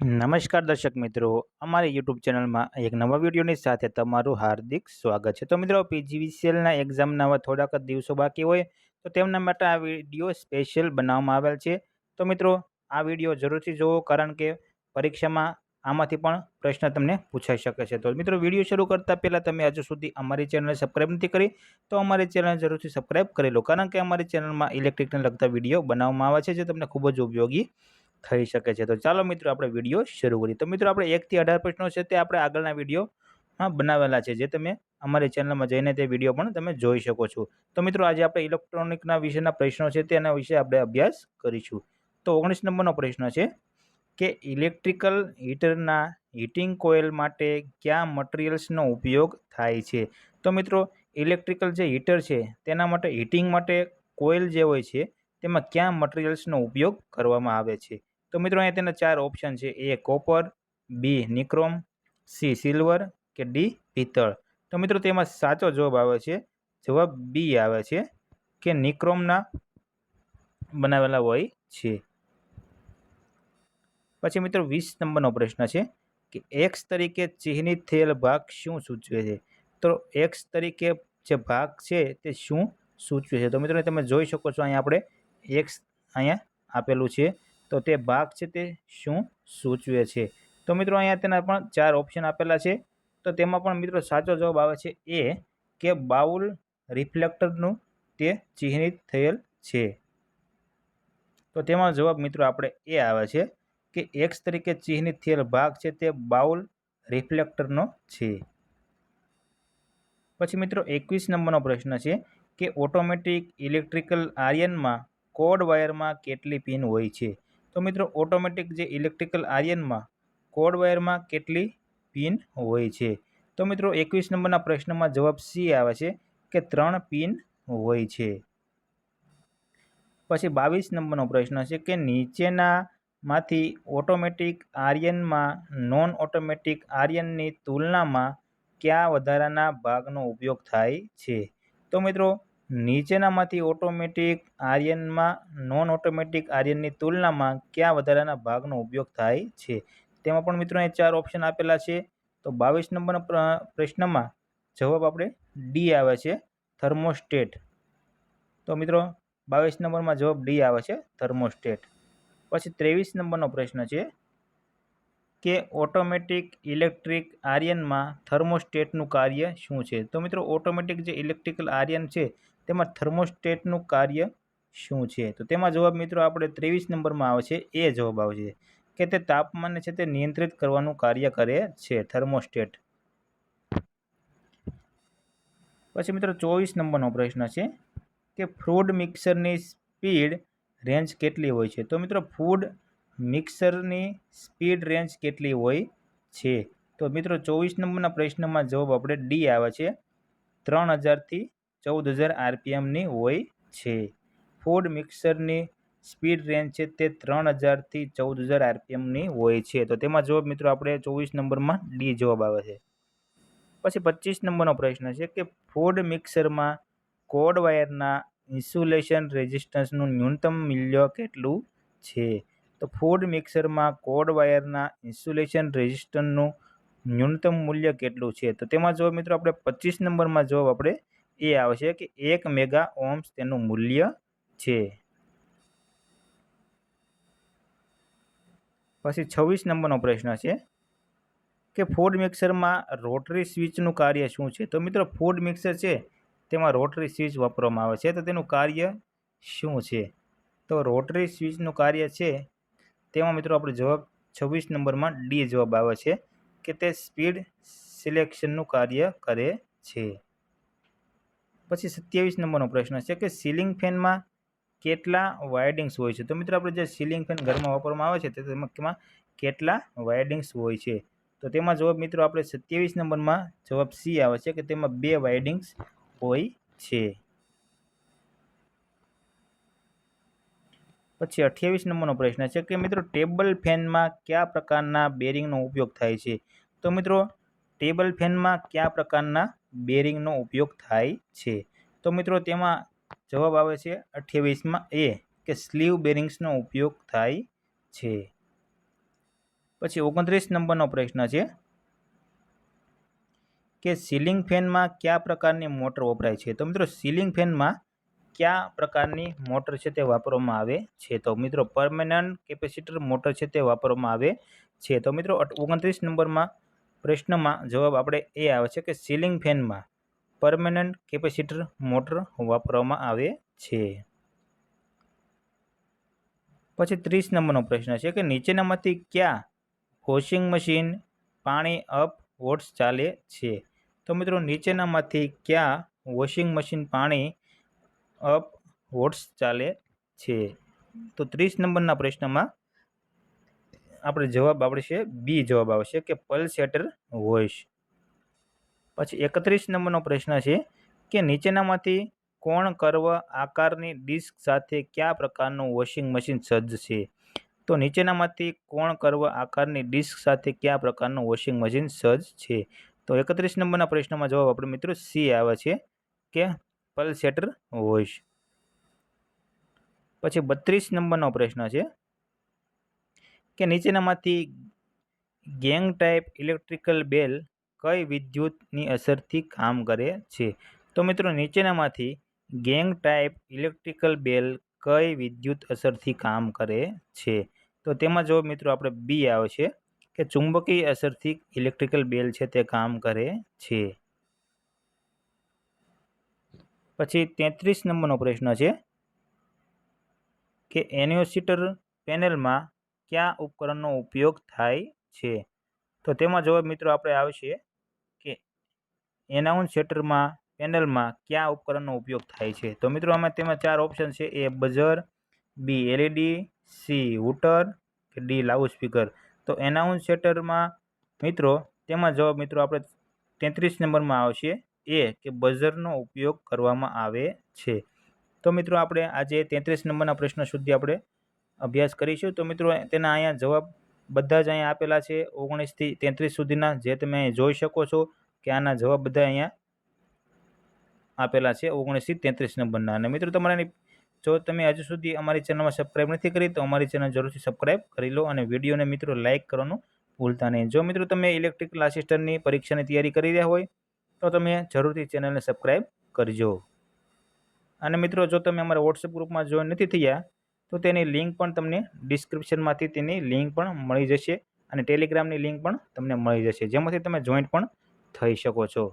નમસ્કાર દર્શક મિત્રો, અમારી યુટ્યુબ ચેનલમાં એક નવા વિડીયોની સાથે તમારું હાર્દિક સ્વાગત છે. તો મિત્રો, પીજીવીસીએલના એક્ઝામના હવે થોડાક જ દિવસો બાકી હોય તો તેમના માટે આ વિડીયો સ્પેશિયલ બનાવવામાં આવેલ છે. તો મિત્રો, આ વિડીયો જરૂરથી જુઓ, કારણ કે પરીક્ષામાં આમાંથી પણ પ્રશ્ન તમને પૂછાઈ શકે છે. તો મિત્રો, વિડીયો શરૂ કરતાં પહેલાં તમે હજુ સુધી અમારી ચેનલને સબસ્ક્રાઈબ નથી કરી તો અમારી ચેનલને જરૂરથી સબસ્ક્રાઈબ કરી લો, કારણ કે અમારી ચેનલમાં ઇલેક્ટ્રિકને લગતા વિડીયો બનાવવામાં આવે છે જે તમને ખૂબ જ ઉપયોગી થઈ શકે છે. તો ચાલો મિત્રો, આપણે વિડીયો શરૂ કરીએ. તો મિત્રો, આપણે 1 થી 18 પ્રશ્નો છે તે આપણે આગળના વિડીયોમાં બનાવેલા છે, જે તમે અમારી ચેનલમાં જઈને તે વિડીયો પણ તમે જોઈ શકો છો. તો મિત્રો, આજે આપણે ઇલેક્ટ્રોનિકના વિશેના પ્રશ્નો છે તેના વિશે આપણે અભ્યાસ કરીશું. તો 19 નંબરનો પ્રશ્ન છે કે ઇલેક્ટ્રિકલ હીટરના હીટિંગ કોઇલ માટે કયા મટીરિયલ્સનો ઉપયોગ થાય છે? તો મિત્રો, ઇલેક્ટ્રિકલ જે હીટર છે તેના માટે હીટિંગ માટે કોઇલ જે હોય છે તેમાં કયા મટીરિયલ્સનો ઉપયોગ કરવામાં આવે છે? તો મિત્રો, અહીંયા તેના 4 ઓપ્શન છે: એ કોપર, બી નિક્રોમ, સી સિલ્વર કે ડી પિત્તળ. તો મિત્રો, તેમાં સાચો જવાબ આવે છે, જવાબ બી આવે છે કે નિક્રોમના બનાવેલા હોય છે. પછી મિત્રો, 20 નંબરનો પ્રશ્ન છે કે એક્સ તરીકે ચિહ્નિત થયેલ ભાગ શું સૂચવે છે? તો એક્સ તરીકે જે ભાગ છે તે શું સૂચવે છે? તો મિત્રો, તમે જોઈ શકો છો, અહીંયા આપણે એક્સ અહીંયા આપેલું છે, તો તે ભાગ છે તે શું સૂચવે છે? તો મિત્રો, અહીંયા તેના પણ 4 ઓપ્શન આપેલા છે. તો તેમાં પણ મિત્રો સાચો જવાબ આવે છે એ કે બાઉલ રિફ્લેક્ટરનું તે ચિહ્નિત થયેલ છે. તો તેમાં જવાબ મિત્રો આપણે એ આવે છે કે એક્સ તરીકે ચિહ્નિત થયેલ ભાગ છે તે બાઉલ રિફ્લેક્ટરનો છે. પછી મિત્રો, 21 નંબરનો પ્રશ્ન છે કે ઓટોમેટિક ઇલેક્ટ્રિકલ આયર્નમાં કોડ વાયરમાં કેટલી પિન હોય છે? તો મિત્રો, ઓટોમેટિક જે ઇલેક્ટ્રિકલ આયર્નમાં કોડ વાયરમાં કેટલી પિન હોય છે? તો મિત્રો, 21 નંબરના પ્રશ્નમાં જવાબ સી આવે છે કે 3 પિન હોય છે. પછી 22 નંબરનો પ્રશ્ન છે કે નીચેનામાંથી ઓટોમેટિક આયર્નમાં નોન ઓટોમેટિક આયર્નની તુલનામાં કયા વધારાના ભાગનો ઉપયોગ થાય છે? તો મિત્રો, નીચેનામાંથી ઓટોમેટિક આયર્નમાં નોન ઓટોમેટિક આયર્નની તુલનામાં કયા વધારાના ભાગનો ઉપયોગ થાય છે? તેમાં પણ મિત્રો અહીં 4 ઓપ્શન આપેલા છે. તો 22 નંબરના પ્રશ્નમાં જવાબ આપણે ડી આવે છે, થર્મોસ્ટેટ. તો મિત્રો, 22 નંબરમાં જવાબ ડી આવે છે, થર્મોસ્ટેટ. પછી 23 નંબરનો પ્રશ્ન છે કે ઓટોમેટિક ઇલેક્ટ્રિક આયર્નમાં થર્મોસ્ટેટનું કાર્ય શું છે? તો મિત્રો, ઓટોમેટિક જે ઇલેક્ટ્રિકલ આયર્ન છે તેમાં થર્મોસ્ટેટનું કાર્ય શું છે? તો તેમાં જવાબ મિત્રો આપણે 23 નંબરમાં આવે છે, એ જવાબ આવે છે કે તે તાપમાનને છે તે નિયંત્રિત કરવાનું કાર્ય કરે છે, થર્મોસ્ટેટ. પછી મિત્રો, 24 નંબરનો પ્રશ્ન છે કે ફૂડ મિક્સરની સ્પીડ રેન્જ કેટલી હોય છે? તો મિત્રો, ફૂડ મિક્સરની સ્પીડ રેન્જ કેટલી હોય છે? તો મિત્રો, 24 નંબરના પ્રશ્નમાં જવાબ આપણે ડી આવે છે, 3000 થી 14000 આરપીએમની હોય છે. ફૂડ મિક્સરની સ્પીડ રેન્જ છે તે 3000 થી 14000 આરપીએમની હોય છે. તો તેમાં જવાબ મિત્રો આપણે 24 નંબરમાં ડી જવાબ આવે છે. પછી 25 નંબરનો પ્રશ્ન છે કે ફૂડ મિક્સરમાં કોડ વાયરના ઇન્સ્યુલેશન રેઝિસ્ટન્સનું ન્યૂનતમ મૂલ્ય કેટલું છે? તો ફૂડ મિક્સરમાં કોડ વાયરના ઇન્સ્યુલેશન રેઝિસ્ટન્સનું ન્યૂનતમ મૂલ્ય કેટલું છે? તો તેમાં જવાબ મિત્રો આપણે 25 નંબરમાં જવાબ આપણે એ આવશે કે 1 મેગા ઓહ્મ્સ તેનું મૂલ્ય છે. પછી 26 નંબરનો પ્રશ્ન છે કે ફૂડ મિક્સરમાં રોટરી સ્વિચનું કાર્ય શું છે? તો મિત્રો, ફૂડ મિક્સર છે તેમાં રોટરી સ્વિચ વાપરવામાં આવે છે, તો તેનું કાર્ય શું છે? તો રોટરી સ્વિચનું કાર્ય છે તેમાં મિત્રો આપણે જવાબ 26 નંબરમાં ડી જવાબ આવે છે કે તે સ્પીડ સિલેક્શનનું કાર્ય કરે છે. પછી 27 નંબરનો પ્રશ્ન છે કે સીલિંગ ફેનમાં કેટલા વાઇન્ડિંગ્સ હોય છે? તો મિત્રો, આપણે જે સીલિંગ ફેન ઘરમાં વાપરવામાં આવે છે તેમાં કેટલા વાઇન્ડિંગ્સ હોય છે? તો તેમાં જવાબ મિત્રો આપણે 27 નંબરમાં જવાબ સી આવે છે કે તેમાં 2 વાઇન્ડિંગ્સ હોય છે. પછી 28 નંબરનો પ્રશ્ન છે કે મિત્રો, ટેબલ ફેનમાં કયા પ્રકારના બેરિંગનો ઉપયોગ થાય છે? તો મિત્રો, ટેબલ ફેનમાં કયા પ્રકારના બેરિંગનો ઉપયોગ થાય છે? તો મિત્રો, તેમાં જવાબ આવે છે 28માં એ કે સ્લીવ બેરિંગ્સનો ઉપયોગ થાય છે. પછી 29 નંબરનો પ્રશ્ન છે કે સીલિંગ ફેનમાં કયા પ્રકારની મોટર વપરાય છે? તો મિત્રો સીલિંગ ફેનમાં કયા પ્રકારની મોટર છે તે વાપરવામાં આવે છે? તો મિત્રો પરમેનન્ટ કેપેસિટર મોટર છે તે વાપરવામાં આવે છે. તો મિત્રો 29 નંબરમાં પ્રશ્નમાં જવાબ આપણે એ આવે છે કે સીલિંગ ફેનમાં પરમેનન્ટ કેપેસિટર મોટર વાપરવામાં આવે છે. પછી 30 નંબરનો પ્રશ્ન છે કે નીચેનામાંથી કયા વોશિંગ મશીન પાણી અપ વોટ્સ ચાલે છે? તો મિત્રો નીચેનામાંથી કયા વોશિંગ મશીન પાણી અપ વોટ્સ ચાલે છે? તો 30 નંબરના પ્રશ્નમાં આપણે જવાબ આવશે બી જવાબ આવશે કે પલ્સેટર વોશ. પછી 31 નંબરનો પ્રશ્ન છે કે નીચેનામાંથી કોણ કર્વ આકારની ડિસ્ક સાથે કયા પ્રકારનું વોશિંગ મશીન સજ્જ છે? તો નીચેનામાંથી કોણ કર્વ આકારની ડિસ્ક સાથે કયા પ્રકારનું વોશિંગ મશીન સજ્જ છે? તો 31 નંબરના પ્રશ્નમાં જવાબ આપણે મિત્રો સી આવે છે કે પલ્સેટર વોશ. પછી 32 નંબરનો પ્રશ્ન છે કે નીચેનામાંથી ગેંગ ટાઈપ ઇલેક્ટ્રિકલ બેલ કઈ વિદ્યુતની અસરથી કામ કરે છે? તો મિત્રો નીચેનામાંથી ગેંગ ટાઈપ ઇલેક્ટ્રિકલ બેલ કઈ વિદ્યુત અસરથી કામ કરે છે? તો તેમાં જવાબ મિત્રો આપણે બી આવે છે કે ચુંબકીય અસરથી ઇલેક્ટ્રિકલ બેલ છે તે કામ કરે છે. પછી 33 નંબરનો પ્રશ્ન છે કે એન્યોસિટર પેનલમાં કયા ઉપકરણનો ઉપયોગ થાય છે? તો તેમાં જવાબ મિત્રો આપણે આવશે કે એનાઉન્સેટરમાં પેનલમાં કયા ઉપકરણનો ઉપયોગ થાય છે? તો મિત્રો આમાં તેમાં 4 ઓપ્શન છે. એ બઝર, બી એલઈડી, સી હૂટર કે ડી લાઉડ સ્પીકર. તો એનાઉન્સેટરમાં મિત્રો તેમાં જવાબ મિત્રો આપણે 33 નંબરમાં આવશે એ કે બઝરનો ઉપયોગ કરવામાં આવે છે. તો મિત્રો આપણે આજે 33 નંબરના પ્રશ્ન સુધી આપણે અભ્યાસ કરીશું. તો મિત્રો તેના અહીંયા જવાબ બધા જ અહીંયા આપેલા છે 19 થી 33 સુધીના, જે તમે જોઈ શકો છો કે આના જવાબ બધા અહીંયા આપેલા છે 19 થી 33 નંબરના. અને મિત્રો તમારે જો તમે હજુ સુધી અમારી ચેનલમાં સબસ્ક્રાઈબ નથી કરી તો અમારી ચેનલ જરૂરથી સબસ્ક્રાઈબ કરી લો અને વિડીયોને મિત્રો લાઇક કરવાનું ભૂલતા નહીં. જો મિત્રો તમે ઇલેક્ટ્રિકલ આસિસ્ટન્ટની પરીક્ષાની તૈયારી કરી રહ્યા હોય તો તમે જરૂરથી ચેનલને સબસ્ક્રાઈબ કરજો. અને મિત્રો જો તમે અમારા વોટ્સએપ ગ્રુપમાં જોઈન નથી થયા તો તેની લિંક પણ તમને ડિસ્ક્રિપ્શનમાંથી તેની લિંક પણ મળી જશે અને ટેલિગ્રામની લિંક પણ તમને મળી જશે, જેમાંથી તમે જોઈન્ટ પણ થઈ શકો છો.